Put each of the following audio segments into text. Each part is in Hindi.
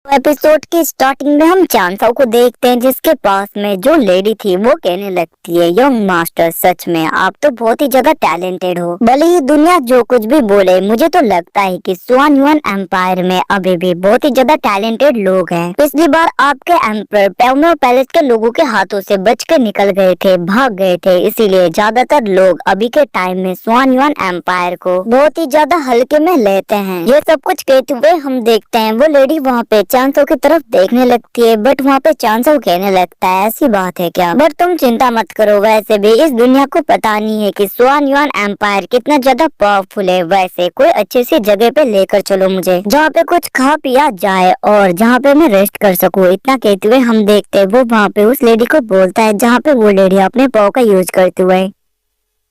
एपिसोड की स्टार्टिंग में हम चांसाओ को देखते हैं जिसके पास में जो लेडी थी वो कहने लगती है, यंग मास्टर सच में आप तो बहुत ही ज्यादा टैलेंटेड हो। भले ही दुनिया जो कुछ भी बोले, मुझे तो लगता है कि स्वान युआन एम्पायर में अभी भी बहुत ही ज्यादा टैलेंटेड लोग हैं। पिछली बार आपके एम्पर पैमो पैलेस के लोगों के हाथों से बच के निकल गए थे, भाग गए थे, इसीलिए ज्यादातर लोग अभी के टाइम में स्वान युआन एम्पायर को बहुत ही ज्यादा हल्के में लेते हैं। ये सब कुछ कहते हुए हम देखते हैं वो लेडी वहाँ पे चांसो की तरफ देखने लगती है, बट वहाँ पे चांसो कहने लगता है ऐसी बात है क्या, बट तुम चिंता मत करो, वैसे भी इस दुनिया को पता नहीं है कि स्वान युआन एम्पायर कितना ज्यादा पावरफुल है। वैसे कोई अच्छी सी जगह पे लेकर चलो मुझे, जहाँ पे कुछ खा पिया जाए और जहाँ पे मैं रेस्ट कर सकूँ। इतना कहते हुए हम देखते हैं वो वहाँ पे उस लेडी को बोलता है जहाँ पे वो लेडी अपने पाव का यूज करते हुए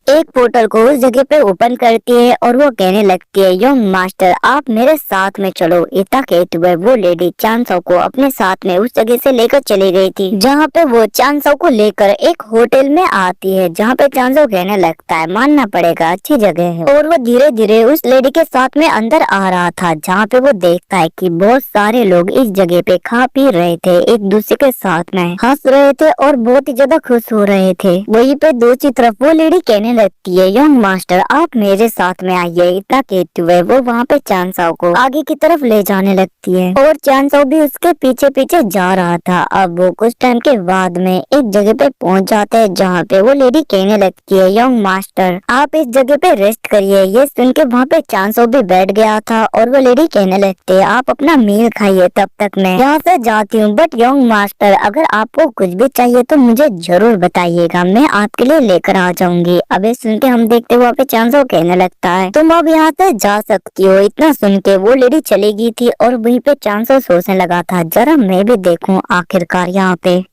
एक पोर्टल को उस जगह पे ओपन करती है और वो कहने लगती है, यंग मास्टर आप मेरे साथ में चलो। इतना कहते हुए वो लेडी चांसो को अपने साथ में उस जगह से लेकर चली गई थी, जहाँ पे वो चांसो को लेकर एक होटल में आती है, जहाँ पे चांसो कहने लगता है मानना पड़ेगा अच्छी जगह है। और वो धीरे धीरे उस लेडी के साथ में अंदर आ रहा था, जहाँ पे वो देखता है कि बहुत सारे लोग इस जगह पे खा पी रहे थे, एक दूसरे के साथ में हंस रहे थे और बहुत ही ज्यादा खुश हो रहे थे। वहीं पे दूसरी तरफ वो लेडी कहने लगती है, यंग मास्टर आप मेरे साथ में आइए। इतना कहते हुए वो वहाँ पे चांसाओ को आगे की तरफ ले जाने लगती है और चांसाओ भी उसके पीछे पीछे जा रहा था। अब वो कुछ टाइम के बाद में एक जगह पे पहुँच जाते हैं, जहाँ पे वो लेडी कहने लगती है, यंग मास्टर आप इस जगह पे रेस्ट करिए। ये सुन के वहाँ पे चांसाओ भी बैठ गया था और वो लेडी कहने लगती है, आप अपना मील खाइए, तब तक मैं यहाँ से जाती हूँ। बट यंग मास्टर अगर आपको कुछ भी चाहिए तो मुझे जरूर बताइएगा, मैं आपके लिए लेकर आ जाऊंगी। अब सुन के हम देखते वहाँ पे चांसो कहने लगता है, तुम अब यहाँ से जा सकती हो। इतना सुन के वो लेडी चली गई थी और वहीं पे चांसो सोचने लगा था, जरा मैं भी देखूं आखिरकार यहाँ पे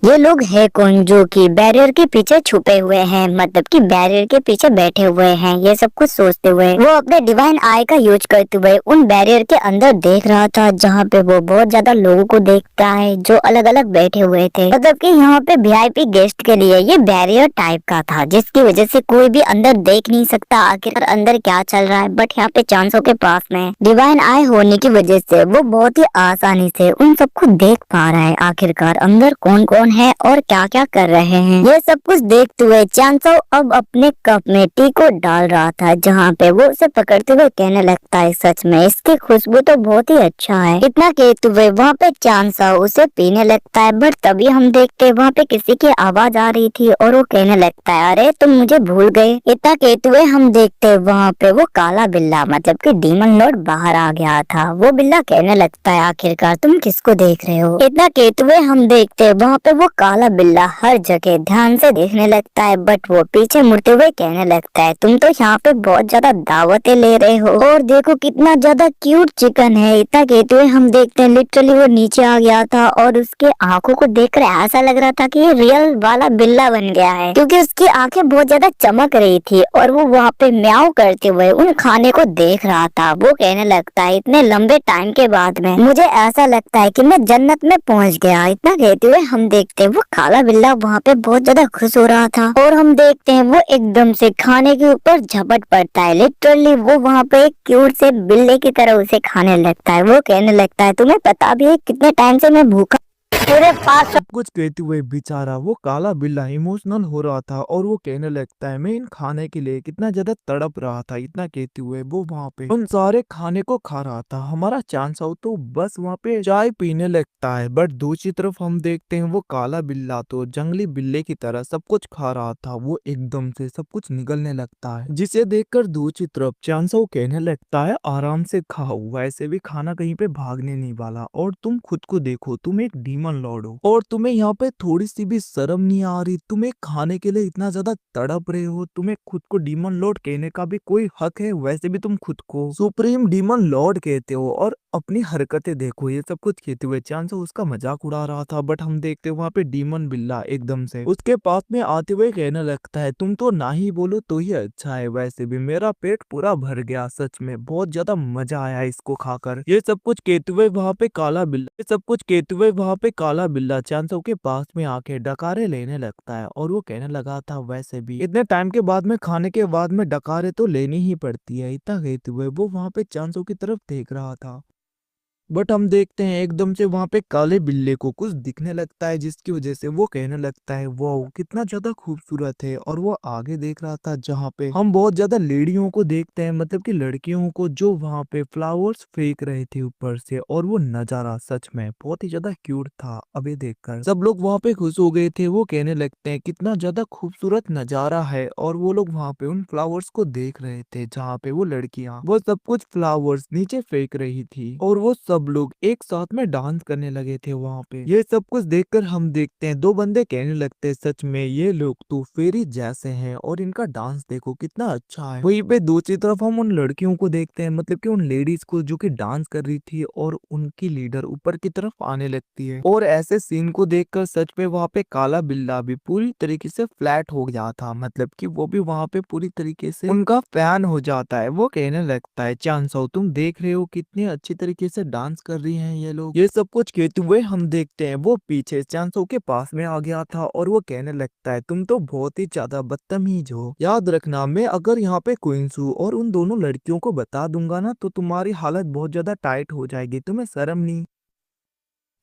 ये लोग है कौन जो कि बैरियर के पीछे छुपे हुए हैं, मतलब कि बैरियर के पीछे बैठे हुए हैं। ये सब कुछ सोचते हुए वो अपने डिवाइन आई का यूज करते हुए उन बैरियर के अंदर देख रहा था, जहाँ पे वो बहुत ज्यादा लोगों को देखता है जो अलग अलग बैठे हुए थे। मतलब कि यहाँ पे वीआईपी गेस्ट के लिए ये बैरियर टाइप का था, जिसकी वजह से कोई भी अंदर देख नहीं सकता आखिर अंदर क्या चल रहा है। बट यहाँ पे चांसो के पास में डिवाइन आई होने की वजह से वो बहुत ही आसानी से उन सबको देख पा रहा है आखिरकार अंदर कौन कौन है और क्या क्या कर रहे हैं। ये सब कुछ देखते हुए चांसो अब अपने कप में टी को डाल रहा था, जहाँ पे वो उसे पकड़ते हुए कहने लगता है, सच में इसकी खुशबू तो बहुत ही अच्छा है। इतना कहते हुए वहाँ पे चांसो उसे पीने लगता है, बट तभी हम देखते हैं वहाँ पे किसी की आवाज आ रही थी और वो कहने लगता है, अरे तुम मुझे भूल गए। इतना कहते हुए हम देखते हैं वहाँ पे वो काला बिल्ला मतलब कि डीमन लॉर्ड बाहर आ गया था। वो बिल्ला कहने लगता है, आखिरकार तुम किसको देख रहे हो। इतना कहते हुए हम देखते हैं वहाँ पे वो काला बिल्ला हर जगह ध्यान से देखने लगता है, बट वो पीछे मुड़ते हुए कहने लगता है, तुम तो यहाँ पे बहुत ज्यादा दावतें ले रहे हो और देखो कितना ज्यादा क्यूट चिकन है। इतना कहते हुए हम देखते हैं लिटरली वो नीचे आ गया था और उसके आंखों को देखकर ऐसा लग रहा था कि ये रियल वाला बिल्ला बन गया है, क्योंकि उसकी आंखें बहुत ज्यादा चमक रही थी और वो वहाँ पे म्याऊ करते हुए उन खाने को देख रहा था। वो कहने लगता है, इतने लंबे टाइम के बाद में मुझे ऐसा लगता है कि मैं जन्नत में पहुँच गया। इतना कहते हुए हम देखते हैं वो काला बिल्ला वहाँ पे बहुत ज्यादा खुश हो रहा था और हम देखते हैं वो एकदम से खाने के ऊपर झपट पड़ता है। लिटरली वो वहाँ पे एक क्यूट से बिल्ले की तरह उसे खाने लगता है। वो कहने लगता है, तुम्हें पता भी है कितने टाइम से मैं भूखा मेरे पास सब कुछ कहते हुए बेचारा वो काला बिल्ला इमोशनल हो रहा था और वो कहने लगता है, मैं इन खाने के लिए कितना ज्यादा तड़प रहा था। इतना कहते हुए वो वहाँ पे उन सारे खाने को खा रहा था। हमारा चांस हो तो बस वहाँ पे चाय पीने लगता है, बट दूसरी तरफ हम देखते हैं वो काला बिल्ला तो जंगली बिल्ले की तरह सब कुछ खा रहा था। वो एकदम से सब कुछ निगलने लगता है, जिसे देखकर दूसरी तरफ चांसो कहने लगता है, आराम से खाओ, वैसे भी खाना कहीं पे भागने नहीं वाला और तुम खुद को देखो, तुम एक डीमन लॉर्ड हो और तुम्हें यहाँ पे थोड़ी सी भी शर्म नहीं आ रही। तुम्हें खाने के लिए इतना ज्यादा तड़प रहे हो, तुम्हें खुद को डीमन लॉर्ड कहने का भी कोई हक है? वैसे भी तुम खुद को सुप्रीम डीमन लॉर्ड कहते हो और अपनी हरकतें देखो। ये सब कुछ कहते हुए चांसो उसका मजाक उड़ा रहा था, बट हम देखते वहाँ पे डीमन बिल्ला एकदम से उसके पास में आते हुए कहने लगता है, तुम तो ना ही बोलो तो ही अच्छा है, वैसे भी मेरा पेट पूरा भर गया, सच में बहुत ज्यादा मजा आया इसको खाकर। ये सब कुछ कहते हुए वहाँ पे काला बिल्ला ये सब कुछ कहते हुए वहाँ पे काला बिल्ला चांसो के पास में आके डकारे लेने लगता है और वो कहने लगा था, वैसे भी इतने टाइम के बाद में खाने के बाद में डकारे तो लेनी ही पड़ती है। इतना कहते हुए वो वहाँ पे चांसो की तरफ देख रहा था। बट हम देखते हैं एकदम से वहां पे काले बिल्ले को कुछ दिखने लगता है, जिसकी वजह से वो कहने लगता है वाओ कितना ज्यादा खूबसूरत है। और वो आगे देख रहा था जहाँ पे हम बहुत ज्यादा लेडियों को देखते हैं, मतलब कि लड़कियों को, जो वहां पे फ्लावर्स फेंक रहे थे ऊपर से। और वो नजारा सच में बहुत ही ज्यादा क्यूट था। अभी देखकर सब लोग वहां पे खुश हो गए थे। वो कहने लगते हैं कितना ज्यादा खूबसूरत नजारा है। और वो लोग वहां पे उन फ्लावर्स को देख रहे थे जहाँ पे वो लड़कियां वो सब कुछ फ्लावर्स नीचे फेंक रही थी। और वो सब लोग एक साथ में डांस करने लगे थे वहां पे। ये सब कुछ देखकर हम देखते हैं दो बंदे कहने लगते हैं सच में ये लोग तो फेरी जैसे हैं और इनका डांस देखो कितना अच्छा है। वहीं पे दूसरी तरफ हम उन लड़कियों को देखते हैं, मतलब कि उन लेडीज को जो कि डांस कर रही थी और उनकी लीडर ऊपर की तरफ आने लगती है। और ऐसे सीन को देखकर सच में वहां पे काला बिल्ला भी पूरी तरीके से फ्लैट हो गया था, मतलब कि वो भी वहां पे पूरी तरीके से उनका फैन हो जाता है। वो कहने लगता है चांसो तुम देख रहे हो कितने अच्छी तरीके से डांस कर रही हैं ये लोग। ये सब कुछ कहते हुए हम देखते हैं वो पीछे चांसो के पास में आ गया था और वो कहने लगता है तुम तो बहुत ही ज्यादा बदतमीज हो। याद रखना मैं अगर यहाँ पे क्वींसू और उन दोनों लड़कियों को बता दूंगा ना तो तुम्हारी हालत बहुत ज्यादा टाइट हो जाएगी। तुम्हें शर्म नहीं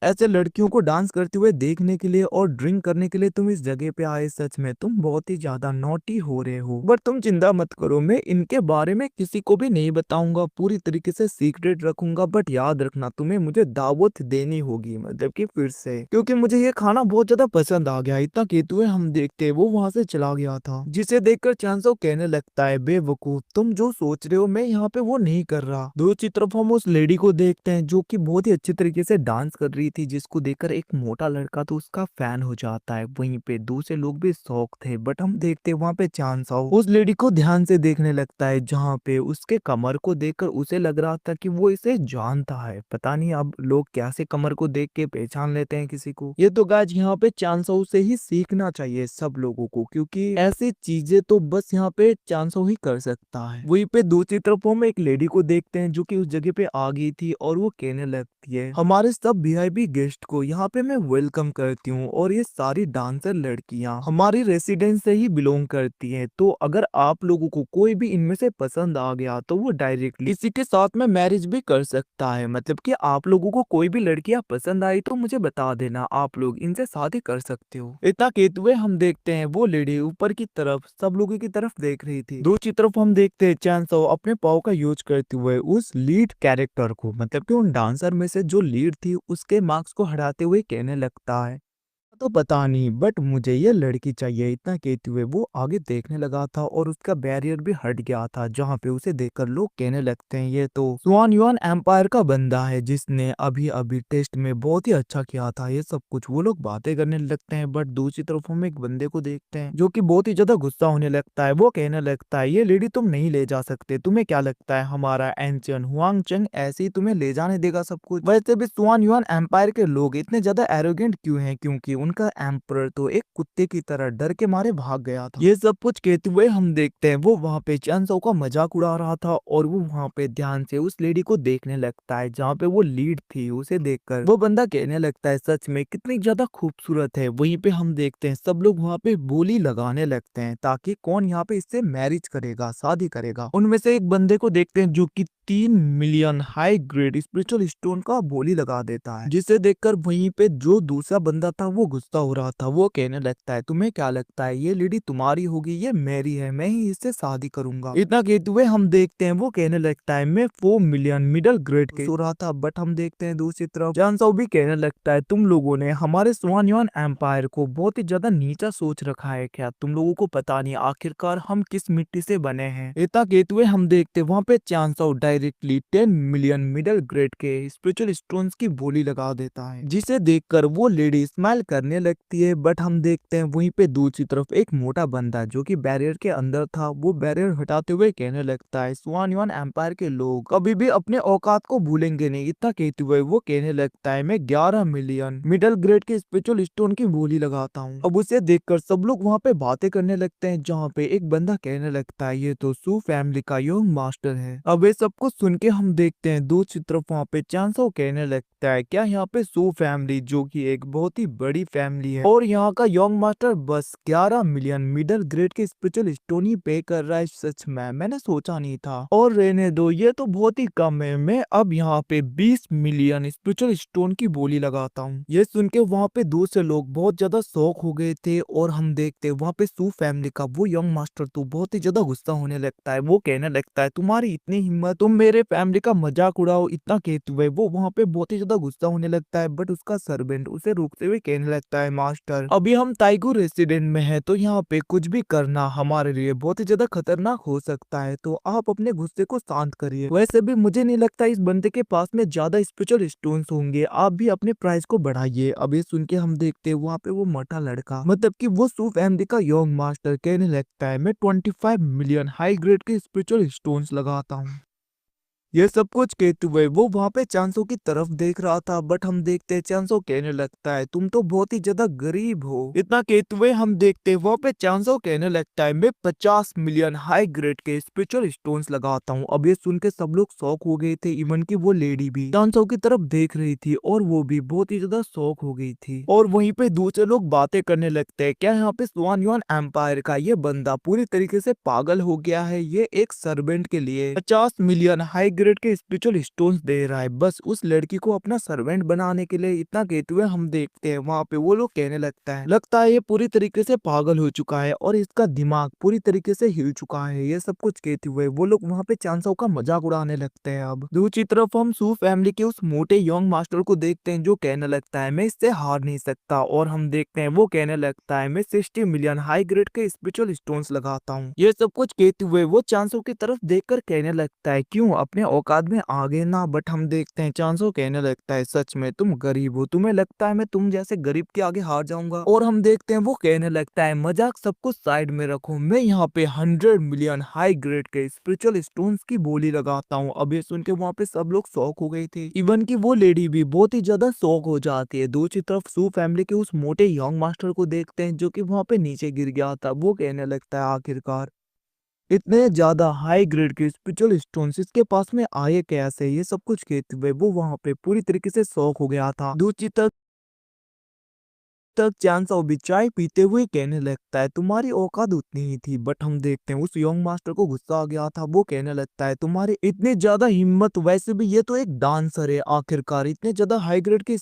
ऐसे लड़कियों को डांस करते हुए देखने के लिए और ड्रिंक करने के लिए तुम इस जगह पे आए। सच में तुम बहुत ही ज्यादा नॉटी हो रहे हो। बट तुम चिंता मत करो, मैं इनके बारे में किसी को भी नहीं बताऊंगा, पूरी तरीके से सीक्रेट रखूंगा। बट याद रखना तुम्हें मुझे दावत देनी होगी, मतलब कि फिर से, क्योंकि मुझे ये खाना बहुत ज्यादा पसंद आ गया। इतना कहते हुए हम देखते वो वहां से चला गया था, जिसे देखकर चांसो कहने लगता है बेवकूफ तुम जो सोच रहे हो मैं यहाँ पे वो नहीं कर रहा। दूसरी तरफ हम उस लेडी को देखते हैं जो कि बहुत ही अच्छे तरीके से डांस कर रही थी, जिसको देखकर एक मोटा लड़का तो उसका फैन हो जाता है। वहीं पे दूसरे लोग भी शौक थे। बट हम देखते वहां पे चांसो उस लेडी को ध्यान से देखने लगता है, जहाँ पे उसके कमर को देखकर उसे लग रहा था कि वो इसे जानता है। पता नहीं अब लोग कैसे कमर को देख के पहचान लेते हैं किसी को। ये तो गाइस यहाँ पे चांसो से ही सीखना चाहिए सब लोगों को, क्योंकि ऐसी चीजें तो बस यहाँ पे चांसो ही कर सकता है। वहीं पे दूसरी तरफ हम एक लेडी को देखते हैं जो कि उस जगह पे आ गई थी और वो कहने लगती है हमारे सब वीआईपी गेस्ट को यहाँ पे मैं वेलकम करती हूँ और ये सारी डांसर लड़कियाँ हमारी रेसिडेंस से ही बिलोंग करती हैं। तो अगर आप लोगों को कोई भी इनमें से पसंद आ गया तो वो डायरेक्टली इसी के साथ में मैरिज भी कर सकता है। मतलब कि आप लोगों को कोई भी लड़कियां पसंद आई तो मुझे बता देना, आप लोग इनसे शादी कर सकते हो। इतना कहते हुए हम देखते हैं वो लेडी ऊपर की तरफ सब लोगों की तरफ देख रही थी। दूसरी तरफ हम देखते हैं चांसो अपने पाव का यूज करते हुए उस लीड कैरेक्टर को, मतलब कि उन डांसर में से जो लीड थी उसके मार्क्स को हटाते हुए कहने लगता है तो पता नहीं बट मुझे ये लड़की चाहिए। इतना कहते हुए वो आगे देखने लगा था और उसका बैरियर भी हट गया था, जहाँ पे उसे देखकर लोग कहने लगते हैं ये तो स्वान युआन एम्पायर का बंदा है जिसने अभी अभी टेस्ट में बहुत ही अच्छा किया था। ये सब कुछ वो लोग बातें करने लगते हैं। बट दूसरी तरफ हम एक बंदे को देखते हैं जो कि बहुत ही ज्यादा गुस्सा होने लगता है। वो कहने लगता है ये लेडी तुम नहीं ले जा सकते, तुम्हें क्या लगता है हमारा एंशियन हुआंग चंग ऐसे ही तुम्हें ले जाने देगा सब कुछ। वैसे भी स्वान युआन एम्पायर के लोग इतने ज्यादा एरोगेंट क्यों हैं, क्योंकि उनका एम्पर तो एक कुत्ते की तरह डर के मारे भाग गया था। ये सब कुछ कहते हुए हम देखते हैं वो वहाँ पे चांसो का मजाक उड़ा रहा था और वो वहाँ पे ध्यान से उस लेडी को देखने लगता है जहाँ पे वो लीड थी। उसे देखकर वो बंदा कहने लगता है सच में कितनी ज्यादा खूबसूरत है। वहीं पे हम देखते हैं सब लोग वहाँ पे बोली लगाने लगते हैं ताकि कौन यहाँ पे इससे मैरिज करेगा, शादी करेगा। उनमें से एक बंदे को देखते हैं जो कि 3 million high grade spiritual stone का बोली लगा देता है, जिसे देखकर वहीं पे जो दूसरा बंदा था वो गुस्सा हो रहा था। वो कहने लगता है तुम्हें क्या लगता है ये लेडी तुम्हारी होगी, ये मेरी है, मैं ही इससे शादी करूंगा। इतना कहते हुए हम देखते हैं वो कहने लगता है मैं 4 मिलियन मिडिल ग्रेड के सो रहा था। बट हम देखते हैं दूसरी तरफ जानसाओ भी कहने लगता है तुम लोगों ने हमारे स्वान युआन एम्पायर को बहुत ही ज्यादा नीचा सोच रखा है क्या, तुम लोगों को पता नहीं आखिरकार हम किस मिट्टी से बने हैं। इतना कहते हुए हम देखते वहाँ पे चांसो डायरेक्टली 10 मिलियन मिडिल ग्रेड के स्पिरिचुअल स्टोन्स की बोली लगा देता है, जिसे देखकर वो लेडी स्माइल करने लगती है। बट हम देखते हैं वहीं पे दूसरी तरफ एक मोटा बंदा जो कि बैरियर के अंदर था वो बैरियर हटाते हुए कहने लगता है स्वान युआन एम्पायर के लोग कभी भी अपने औकात को भूलेंगे नहीं। इतना कहते हुए वो कहने लगता है मैं 11 मिलियन मिडिल ग्रेड के स्पिरिचुअल स्टोन की बोली लगाता हूँ। अब उसे देखकर सब लोग वहाँ पे बातें करने लगते हैं, जहाँ पे एक बंदा कहने लगता है ये तो सू फैमिली का यंग मास्टर है। अब ये सब कुछ सुन के हम देखते हैं दूसरी तरफ वहाँ पे चांसो कहने लगता है क्या यहाँ पे सू फैमिली जो कि एक बहुत ही बड़ी फैमिली है और यहाँ का यंग मास्टर बस 11 मिलियन मिडिल ग्रेड के स्पिरिचुअल स्टोन ही पे कर रहा है। सच में मैंने सोचा नहीं था। और रहने दो, ये तो बहुत ही कम है। मैं अब यहाँ पे 20 मिलियन स्पिरिचुअल स्टोन की बोली लगाता हूँ। ये सुन के वहाँ पे दूसरे लोग बहुत ज्यादा शौक हो गए थे और हम देखते वहाँ पे सू फैमिली का वो यंग मास्टर तो बहुत ही ज्यादा गुस्सा होने लगता है। वो कहने लगता है तुम्हारी इतनी हिम्मत, तुम मेरे फैमिली का मजाक उड़ाओ, इतना कहते हुए वो वहाँ पे बहुत ही ज्यादा गुस्सा होने लगता है। बट उसका सर्वेंट उसे रोकते हुए कहने लगता है मास्टर अभी हम ताइगू रेसिडेंट में है तो यहाँ पे कुछ भी करना हमारे लिए बहुत ही ज्यादा खतरनाक हो सकता है, तो आप अपने गुस्से को शांत करिए। वैसे भी मुझे नहीं लगता इस बंदे के पास में ज्यादा स्पिरिचुअल स्टोन्स होंगे, आप भी अपने प्राइस को बढ़ाइए। अब ये सुन के हम देखते हैं वहाँ पे वो मोटा लड़का मतलब कि वो सू फैमिली का यंग मास्टर कहने लगता है मैं 25 मिलियन हाई ग्रेड के स्पिरिचुअल स्टोन्स लगाता हूँ। ये सब कुछ कहते हुए वो वहाँ पे चांसो की तरफ देख रहा था। बट हम देखते चांसो कहने लगता है तुम तो बहुत ही ज्यादा गरीब हो। इतना कहते हुए हम देखते वहाँ पे चांसो कहने लगता है मैं 50 मिलियन हाई ग्रेड के स्पिरिचुअल स्टोन्स लगाता हूँ। अब ये सुन के सब लोग शौक हो गए थे, इवन की वो लेडी भी चांसो की तरफ देख रही थी और वो भी बहुत ही ज्यादा शौक हो गई थी। और वहीं पे दूसरे लोग बातें करने लगते हैं क्या यहाँ पे स्वान युआन एम्पायर का ये बंदा पूरी तरीके से पागल हो गया है। ये एक सर्वेंट के लिए 50 मिलियन हाई ग्रेड के स्पिरिचुअल स्टोन्स दे रहा है बस उस लड़की को अपना सर्वेंट बनाने के लिए। इतना कहते हुए हम देखते हैं वहाँ पे वो लोग कहने लगता है ये पूरी तरीके से पागल हो चुका है और इसका दिमाग पूरी तरीके से हिल चुका है। ये सब कुछ कहते हुए वो लोग वहाँ पे चांसो का मजाक उड़ाने लगते हैं। अब दूसरी तरफ हम सू फैमिली के उस मोटे यंग मास्टर को देखते हैं जो कहने लगता है मैं इससे हार नहीं सकता। और हम देखते हैं वो कहने लगता है मैं 60 मिलियन हाई ग्रेड के स्पिरिचुअल स्टोन्स लगाता हूँ। ये सब कुछ कहते हुए वो चांसो की तरफ देखकर कहने लगता है क्यों अपने औकात में आगे ना। बट हम देखते हैं चांसो कहने लगता है सच में तुम गरीब हो, तुम्हें लगता है मैं तुम जैसे गरीब के आगे हार जाऊंगा। और हम देखते हैं वो कहने लगता है मजाक सब कुछ साइड में रखो, मैं यहाँ पे 100 मिलियन हाई ग्रेड के स्पिरिचुअल स्टोन्स की बोली लगाता हूँ। अब ये सुन के वहाँ पे सब लोग शौक हो गए थे, इवन की वो लेडी भी बहुत ही ज्यादा शौक हो जाती है। दूसरी तरफ सू फैमिली के उस मोटे यंग मास्टर को देखते हैं जो कि वहाँ पे नीचे गिर गया था। वो कहने लगता है आखिरकार इतने ज्यादा हाई ग्रेड के स्पिरिचुअल स्टोन्स इसके पास में आए कैसे। ये सब कुछ कहते हुए वो वहां पे पूरी तरीके से शौक हो गया था। दूसरी तक चांसो भी चाय पीते हुए कहने लगता है तुम्हारी औकात उतनी ही थी। बट हम देखते हैं उस यंग मास्टर को गुस्सा आ गया था। वो कहने लगता है तुम्हारी इतनी ज्यादा हिम्मत, वैसे भी ये तो एक डांसर है, आखिरकार इतने ज्यादा हाई ग्रेड के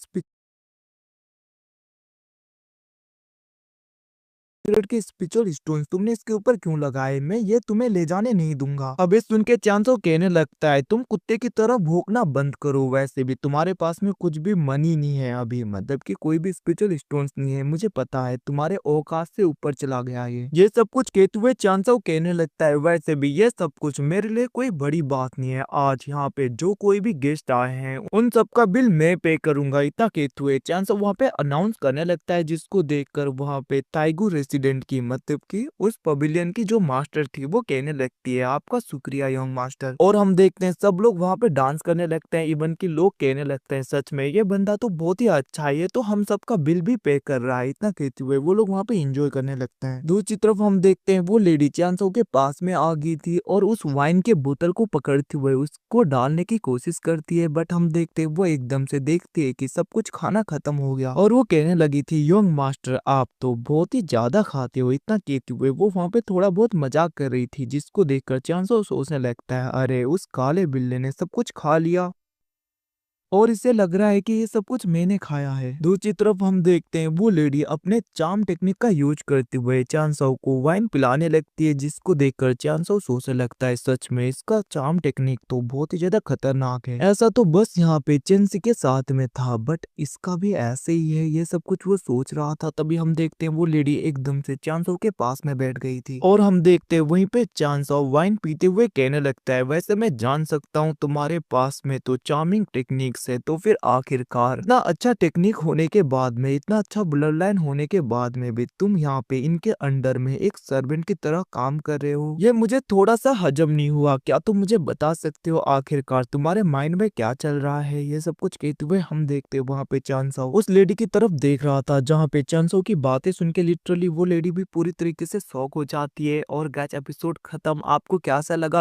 स्पिरिचुअल स्टोन्स तुमने इसके ऊपर क्यों लगाए, मैं ये तुम्हें ले जाने नहीं दूंगा। अब ये सुन के चांसो कहने लगता है तुम कुत्ते की तरह भौंकना बंद करो, वैसे भी तुम्हारे पास में कुछ भी मनी नहीं है अभी, मतलब कि कोई भी स्पिरिचुअल स्टोन्स नहीं है, मुझे पता है तुम्हारे औकात से ऊपर चला गया ये सब कुछ कहते हुए चांसो कहने लगता है वैसे भी ये सब कुछ मेरे लिए कोई बड़ी बात नहीं है, आज यहाँ पे जो कोई भी गेस्ट आए हैं उन सबका बिल मैं पे करूंगा। इतना कहते हुए चांसो वहाँ पे अनाउंस करने लगता है जिसको देखकर वहाँ पे ताइगू रेसिडेंट की मतलब की उस पवेलियन की जो मास्टर थी वो कहने लगती है आपका शुक्रिया यंग मास्टर। और हम देखते हैं सब लोग वहाँ पे डांस करने लगते हैं, इवन की लोग कहने लगते हैं सच में ये बंदा तो बहुत ही अच्छा है, ये तो हम सबका बिल भी पे कर रहा है। इतना कहते हुए वो लोग वहाँ पे एंजॉय करने लगते हैं। दूसरी तरफ हम देखते हैं वो लेडी चांसो के पास में आ गई थी और उस वाइन के बोतल को पकड़ते हुए उसको डालने की कोशिश करती है। बट हम देखते हैं वो एकदम से देखती है कि सब कुछ खाना खत्म हो गया और वो कहने लगी थी यंग मास्टर आप तो बहुत ही ज्यादा खाते हो। इतना कहते हुए वो वहाँ पे थोड़ा बहुत मजाक कर रही थी जिसको देखकर चांसो सोचने लगता है अरे उस काले बिल्ले ने सब कुछ खा लिया और इसे लग रहा है कि ये सब कुछ मैंने खाया है। दूसरी तरफ हम देखते हैं वो लेडी अपने चार्म टेक्निक का यूज करते हुए चांसो को वाइन पिलाने लगती है जिसको देखकर चांसो सोचने लगता है सच में इसका चार्म टेक्निक तो बहुत ही ज्यादा खतरनाक है, ऐसा तो बस यहाँ पे चेंसी के साथ में था बट इसका भी ऐसे ही है। ये सब कुछ वो सोच रहा था तभी हम देखते हैं वो लेडी एकदम से चांसो के पास में बैठ गई थी और हम देखते हैं वहीं पे चांसो वाइन पीते हुए कहने लगता है वैसे मैं जान सकता हूँ तुम्हारे पास में तो चार्मिंग टेक्निक से, तो फिर आखिरकार इतना अच्छा टेक्निक होने के बाद में, इतना अच्छा ब्लड लाइन होने के बाद में भी तुम यहाँ पे इनके अंडर में एक सर्वेंट की तरह काम कर रहे हो, ये मुझे थोड़ा सा हजम नहीं हुआ। क्या तुम मुझे बता सकते हो आखिरकार तुम्हारे माइंड में क्या चल रहा है। ये सब कुछ कहते हुए हम देखते वहाँ पे चांसो उस लेडी की तरफ देख रहा था जहाँ पे चांसो की बातें सुन के लिटरली वो लेडी भी पूरी तरीके से शॉक हो जाती है। और गाइस एपिसोड खत्म, आपको कैसा लगा